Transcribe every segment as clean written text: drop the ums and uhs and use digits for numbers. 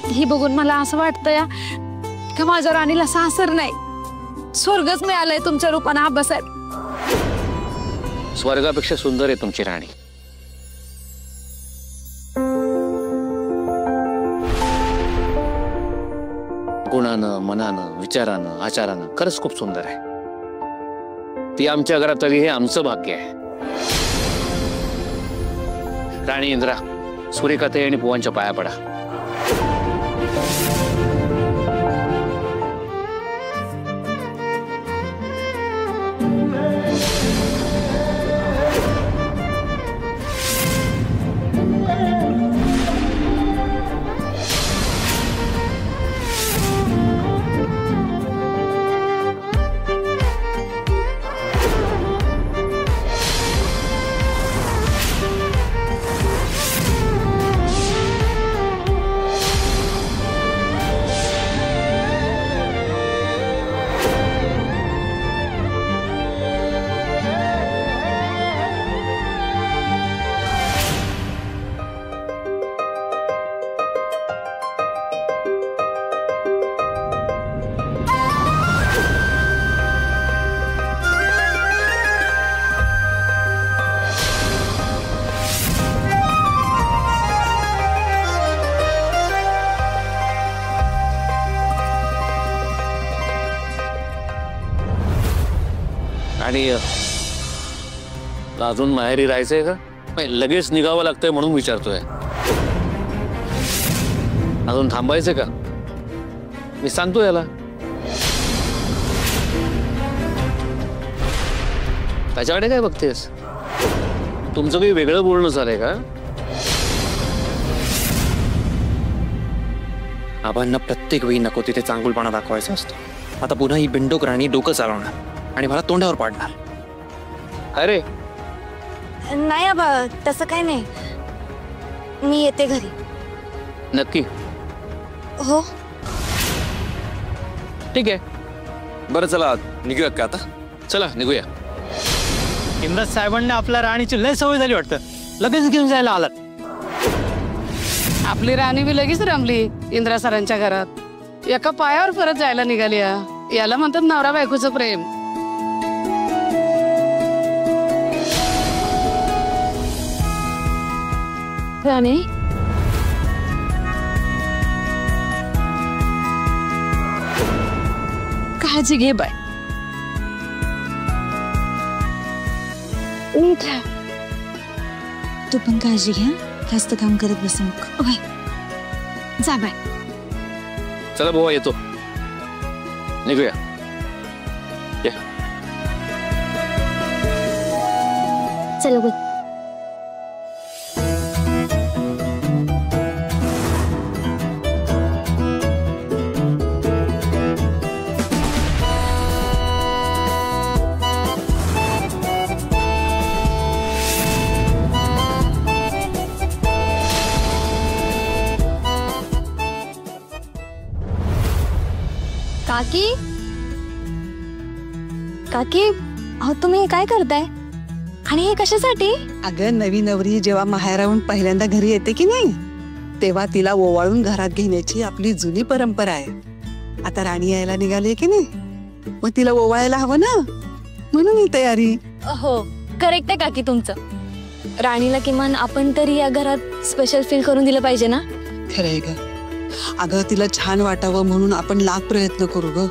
ही बघून मला असं वाटतंय की माझ्या राणीला सासर नाही स्वर्गच मिळालंय तुमच्या रूपाने आबासाहेब. स्वर्गापेक्षा सुंदर आहे तुमची राणी. गुणानं, मनानं, विचारानं, आचारानं खरंच खूप सुंदर आहे. ती आमच्या घरात आली हे आमचं भाग्य आहे. राणी इंद्रा, सूर्यकाते आणि बुवांच्या पाया पडा. आणि अजून माहेरी राहायचंय का? लगेच निघावं लागतंय म्हणून विचारतोय. अजून थांबायचंय का? मी सांगतो याला. त्याच्याकडे काय बघतेस? तुमचं काही वेगळं बोलणं झालंय का? आबांना प्रत्येक वेळी नको तिथे चांगुलपणा दाखवायचा असतो. आता पुन्हा ही बिंडोक राणी डोकं चालवणार आणि मला तोंडावर पाडणार. अरे नाही आबा, तसं काय नाही. मी येते घरी. नक्की? हो. ठीक आहे. बरं चला निघूया का आता? चला निघूया. इंद्रज साहेबांना आपल्या राणीची लय सवय झाली वाटतं. लगेच घेऊन जायला आलात. आपली राणी बी लगेच रमली इंद्रा सरांच्या घरात. एका पायावर परत जायला निघाली. याला म्हणतात नवरा बायकोचं प्रेम. राणी काळजी घे बाय. तू पण काळजी घ्या. जास्त काम करत बसू नको. जा बाय. चला बुवा येतो. निघूया. चलो बघ. काकी काकी, अहो तुम्ही काय करताय आणि हे कशासाठी? अगं नवी नवरी जेव्हा माहेराहून पहिल्यांदा घरी येते की नाही, तेव्हा तिला ओवाळून घरात घेण्याची आपली जुनी परंपरा आहे. आता राणी यायला निघाली की नाही, मग तिला ओवाळायला हवं ना, म्हणून ही तयारी. हो करेक्ट आहे काकी तुमचं. राणीला किमान आपण तरी या घरात स्पेशल फील करून दिलं पाहिजे ना. खरंय ग. अगं तिला छान वाटावं म्हणून आपण लाख प्रयत्न करू ग.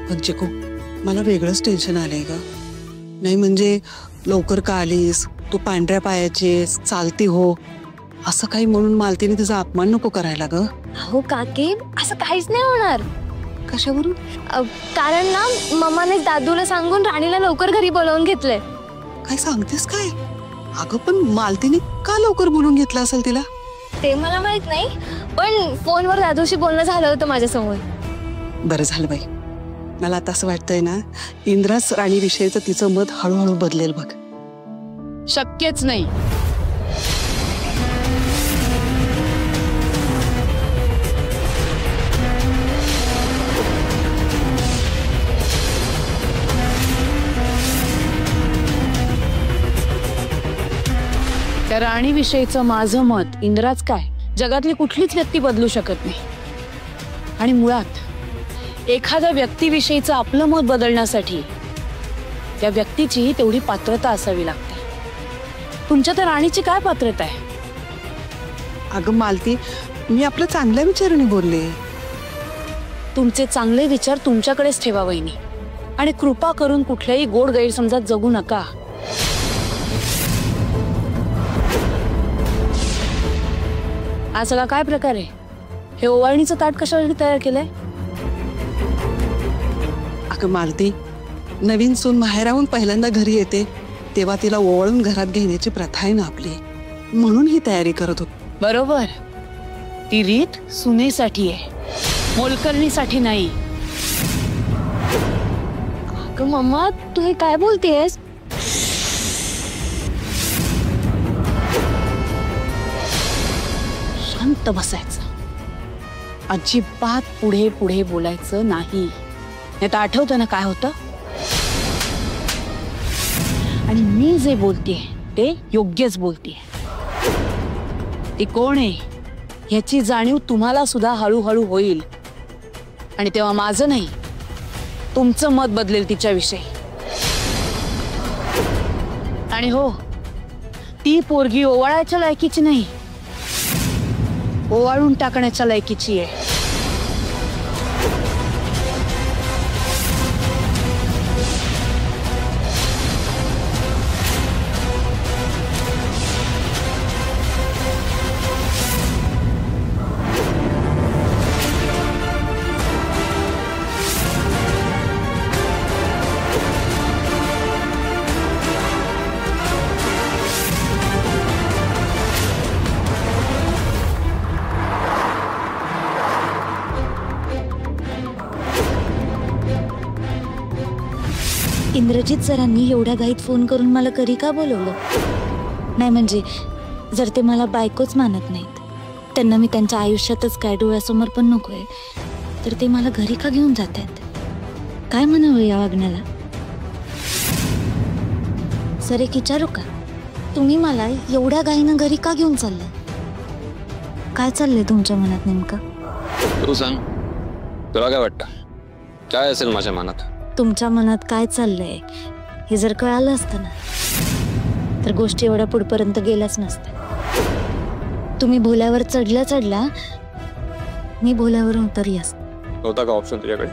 पण चिकू, मला वेगळंच टेन्शन आलंय ग. नाही म्हणजे लवकर का आलीस, तू पांढऱ्या पायाची चालती हो, असं काही म्हणून मालतीने तिचा अपमान नको करायला ग. हो काकी, असं काहीच नाही होणार. कशावरून? कारण ना मम्माने दादूला सांगून राणीला लवकर घरी बोलावून घेतलंय. काय सांगतेस काय? अगं पण मालतीने का लवकर बोलून घेतलं असेल तिला? ते मला माहित नाही, पण फोनवर दादूशी बोलणं झालं होतं माझ्यासमोर. बरं झालं बाई. मला आता असं वाटतंय ना, इंद्रास राणी विषयीचं तिचं मत हळूहळू बदलेल बघ. शक्यच नाही. त्या राणीविषयीचं माझं मत इंद्राच काय जगातली कुठलीच व्यक्ती बदलू शकत नाही. आणि मुळात एखाद्या व्यक्तीविषयीचं आपलं मत बदलण्यासाठी त्या व्यक्तीची तेवढी पात्रता असावी लागते. तुमच्या त्या राणीची काय पात्रता आहे? अगं मालती, मी आपलं चांगल्या विचाराने बोलले. तुमचे चांगले विचार तुमच्याकडेच ठेवा वहिनी, आणि कृपा करून कुठल्याही गोड गैरसमजात जगू नका. हा सगळा काय प्रकार आहे? हे ओवाळणीचं ताट कशासाठी तयार केलंय? अगं मालती, नवीन सून माहेराहून पहिल्यांदा घरी येते तेव्हा तिला ओवाळून घरात घेण्याची प्रथा आहे ना आपली, म्हणून ही तयारी करत होती. बरोबर, ती रीत सुनेसाठी आहे, मोलकरणीसाठी नाही. अगं मम्मा, तू हे काय बोलतेस? शांत बसायचं, अजिबात पुढे पुढे बोलायचं नाही. नाही तर आठवतं ना काय होतं? आणि मी जे बोलतेय ते योग्यच बोलतेय. ती कोण आहे ह्याची जाणीव तुम्हाला सुद्धा हळूहळू होईल, आणि तेव्हा माझं नाही तुमचं मत बदलेल तिच्याविषयी. आणि हो, ती पोरगी ओवाळायच्या लायकीची नाही, ओवाळून टाकण्याच्या लायकीची आहे. इंद्रजित सरांनी एवढ्या घाईत फोन करून मला घरी का बोलवलं? नाही म्हणजे जर ते मला बायकोच मानत नाहीत, त्यांना मी त्यांच्या आयुष्यातच काय डोळ्यासमोर पण नकोय, तर ते मला घरी का घेऊन जात आहेत? काय म्हणावं या वागण्याला? सर एक विचारू का? तुम्ही मला एवढ्या घाईनं घरी का घेऊन चाललाय? काय चाललंय तुमच्या मनात नेमकं? तू सांग, तुला काय वाटतं? काय असेल माझ्या मनात? तुमच्या मनात काय चाललंय हे जर कळालं असतं ना, तर गोष्टी एवढ्या पुढपर्यंत गेल्याच नसत्या. तुम्ही भोल्यावर चढला, मी भोल्यावर उतरली असते. होता का ऑप्शन तुझ्याकडे?